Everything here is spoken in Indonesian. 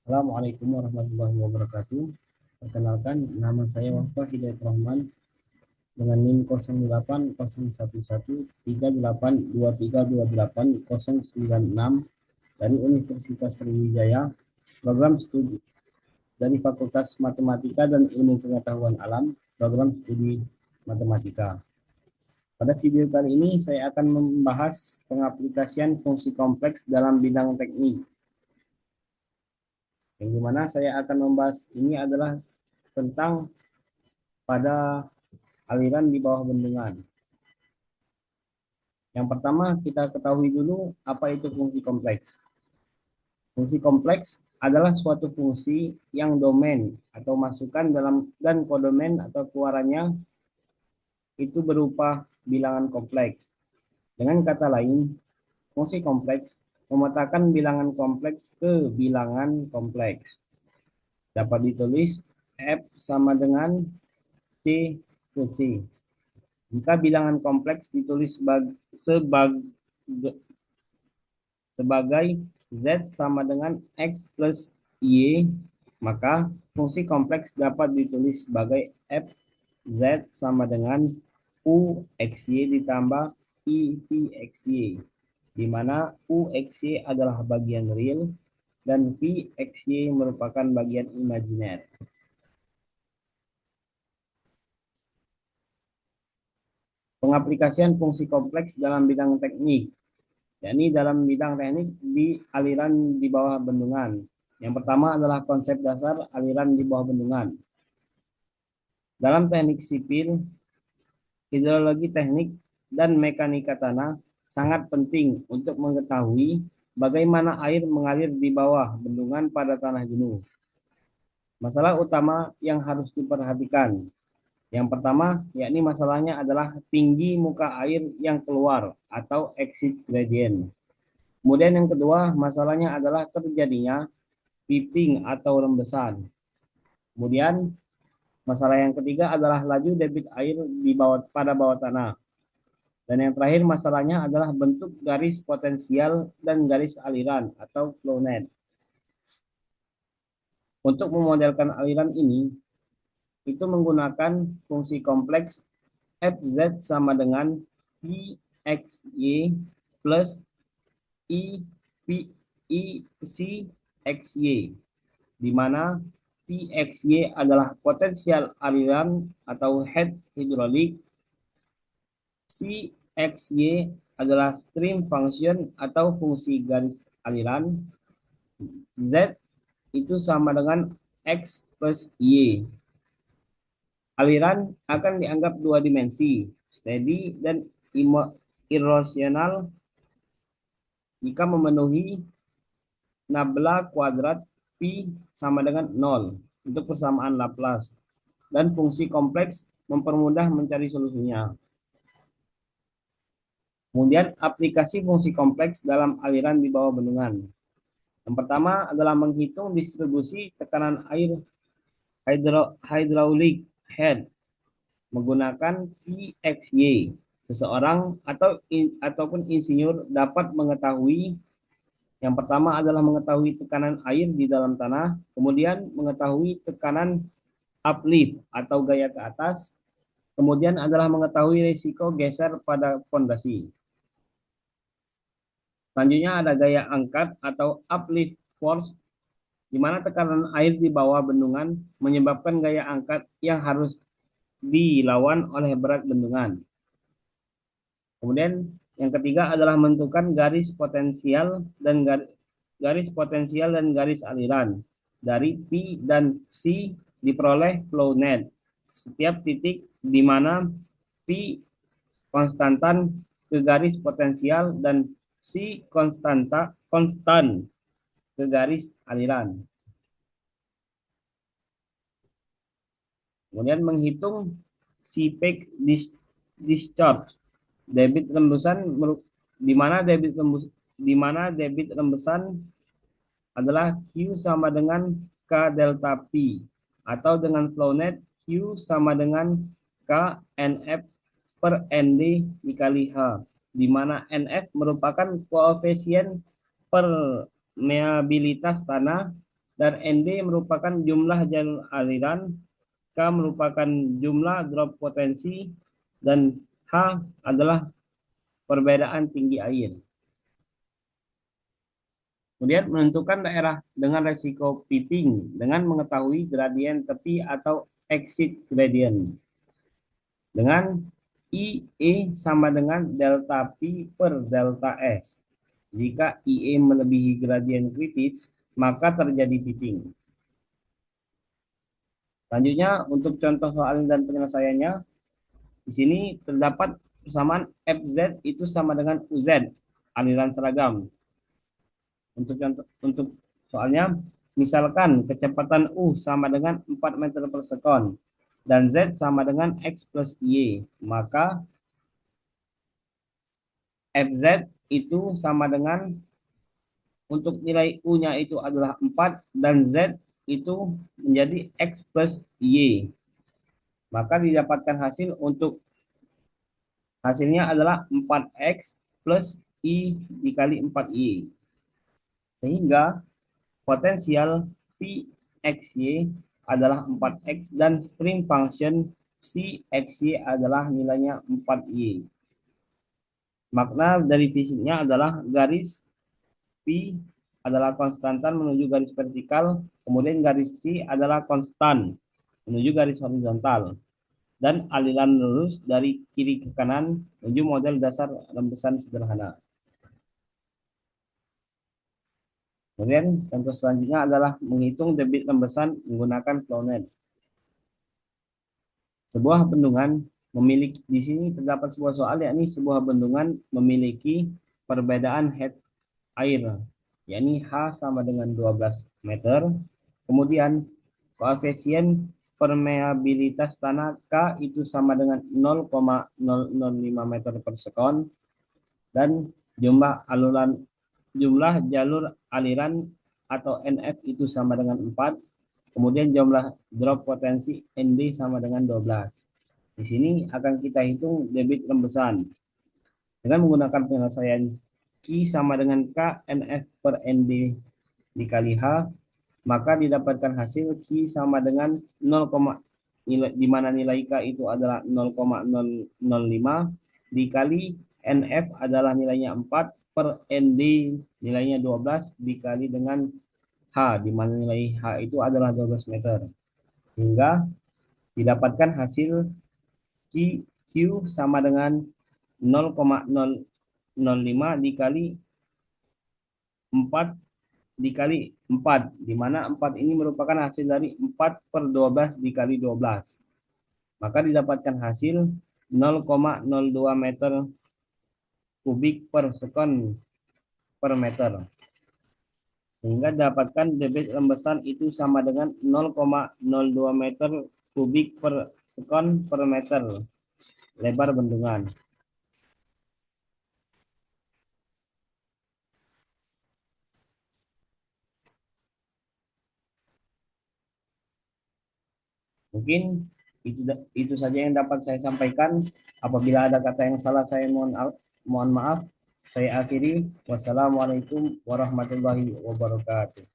Assalamualaikum warahmatullahi wabarakatuh. Perkenalkan, nama saya Wafa Hidayat Rahman dengan NIM 081138232809 dari Universitas Sriwijaya, program studi dari Fakultas Matematika dan Ilmu Pengetahuan Alam, program studi Matematika. Pada video kali ini saya akan membahas pengaplikasian fungsi kompleks dalam bidang teknik. Yang dimana saya akan membahas ini adalah tentang pada aliran di bawah bendungan. Yang pertama, kita ketahui dulu apa itu fungsi kompleks. Fungsi kompleks adalah suatu fungsi yang domain atau masukan dalam dan kodomain atau keluarannya itu berupa bilangan kompleks. Dengan kata lain, fungsi kompleks memetakan bilangan kompleks ke bilangan kompleks. Dapat ditulis F sama dengan C ke C. Jika bilangan kompleks ditulis sebagai Z sama dengan X plus Y, maka fungsi kompleks dapat ditulis sebagai F Z sama dengan U XY ditambah I V XY, di mana U XY adalah bagian real dan V XY merupakan bagian imajiner. Pengaplikasian fungsi kompleks dalam bidang teknik, yakni dalam bidang teknik di aliran di bawah bendungan. Yang pertama adalah konsep dasar aliran di bawah bendungan. Dalam teknik sipil, hidrologi teknik, dan mekanika tanah sangat penting untuk mengetahui bagaimana air mengalir di bawah bendungan pada tanah jenuh. Masalah utama yang harus diperhatikan. Yang pertama, yakni masalahnya adalah tinggi muka air yang keluar atau exit gradient. Kemudian yang kedua, masalahnya adalah terjadinya piping atau rembesan. Kemudian masalah yang ketiga adalah laju debit air pada bawah tanah. Dan yang terakhir masalahnya adalah bentuk garis potensial dan garis aliran atau flow net. Untuk memodelkan aliran ini, itu menggunakan fungsi kompleks Fz sama dengan Pxy plus Pxy, di mana Pxy adalah potensial aliran atau head hidrolik, Cxy adalah stream function atau fungsi garis aliran, Z itu sama dengan X plus Y. Aliran akan dianggap dua dimensi, steady dan irrasional jika memenuhi nabla kuadrat Pi sama dengan 0 untuk persamaan Laplace, dan fungsi kompleks mempermudah mencari solusinya. Kemudian aplikasi fungsi kompleks dalam aliran di bawah bendungan. Yang pertama adalah menghitung distribusi tekanan air hydraulic head menggunakan Pxy. Seseorang ataupun insinyur dapat mengetahui, yang pertama adalah mengetahui tekanan air di dalam tanah, kemudian mengetahui tekanan uplift atau gaya ke atas, kemudian adalah mengetahui risiko geser pada fondasi. Selanjutnya ada gaya angkat atau uplift force, di mana tekanan air di bawah bendungan menyebabkan gaya angkat yang harus dilawan oleh berat bendungan. Kemudian yang ketiga adalah menentukan garis potensial dan garis aliran. Dari P dan C diperoleh flow net. Setiap titik di mana P konstantan ke garis potensial dan C konstan ke garis aliran. Kemudian menghitung CPEC discharge, debit rembesan, di mana debit rembesan adalah Q sama dengan K delta P, atau dengan flow net Q sama dengan K NF per ND dikali H, di mana NF merupakan koefisien permeabilitas tanah, dan ND merupakan jumlah jalur aliran, K merupakan jumlah drop potensi, dan H adalah perbedaan tinggi air. Kemudian menentukan daerah dengan resiko piping dengan mengetahui gradien tepi atau exit gradient. Dengan IE sama dengan delta P per delta S. Jika IE melebihi gradien kritis, maka terjadi piping. Selanjutnya, untuk contoh soal dan penyelesaiannya, di sini terdapat persamaan FZ itu sama dengan UZ, aliran seragam. Untuk soalnya, misalkan kecepatan U sama dengan 4 meter per sekon dan Z sama dengan X plus Y, maka FZ itu sama dengan, untuk nilai U-nya itu adalah 4 dan Z itu menjadi X plus Y. Maka didapatkan hasil, untuk hasilnya adalah 4X plus I dikali 4Y. Sehingga potensial Pxy adalah 4X dan string function Cxy adalah nilainya 4Y. Makna dari fisiknya adalah garis P adalah konstantan menuju garis vertikal, kemudian garis C adalah konstan menuju garis horizontal, dan aliran lurus dari kiri ke kanan menuju model dasar rembesan sederhana. Kemudian contoh selanjutnya adalah menghitung debit rembesan menggunakan flownet. Sebuah bendungan memiliki, di sini terdapat sebuah soal, yakni sebuah bendungan memiliki perbedaan head air, yakni H sama dengan 12 meter. Kemudian koefisien permeabilitas tanah K itu sama dengan 0,005 meter per sekon, dan jumlah jalur aliran atau NF itu sama dengan 4. Kemudian jumlah drop potensi ND sama dengan 12. Di sini akan kita hitung debit rembesan dengan menggunakan penyelesaian Q sama dengan K NF per ND dikali H, maka didapatkan hasil Q sama dengan 0, di mana nilai K itu adalah 0,005 dikali NF adalah nilainya 4 per ND nilainya 12 dikali dengan H, di mana nilai H itu adalah 12 meter. Hingga didapatkan hasil Q sama dengan 0,005 dikali 4 dikali 4, di mana 4 ini merupakan hasil dari 4 per 12 dikali 12. Maka didapatkan hasil 0,02 meter kubik per sekon per meter. Sehingga dapatkan debit rembesan itu sama dengan 0,02 meter kubik per sekon per meter lebar bendungan. Mungkin itu saja yang dapat saya sampaikan. Apabila ada kata yang salah, saya mohon maaf. Saya akhiri. Wassalamualaikum warahmatullahi wabarakatuh.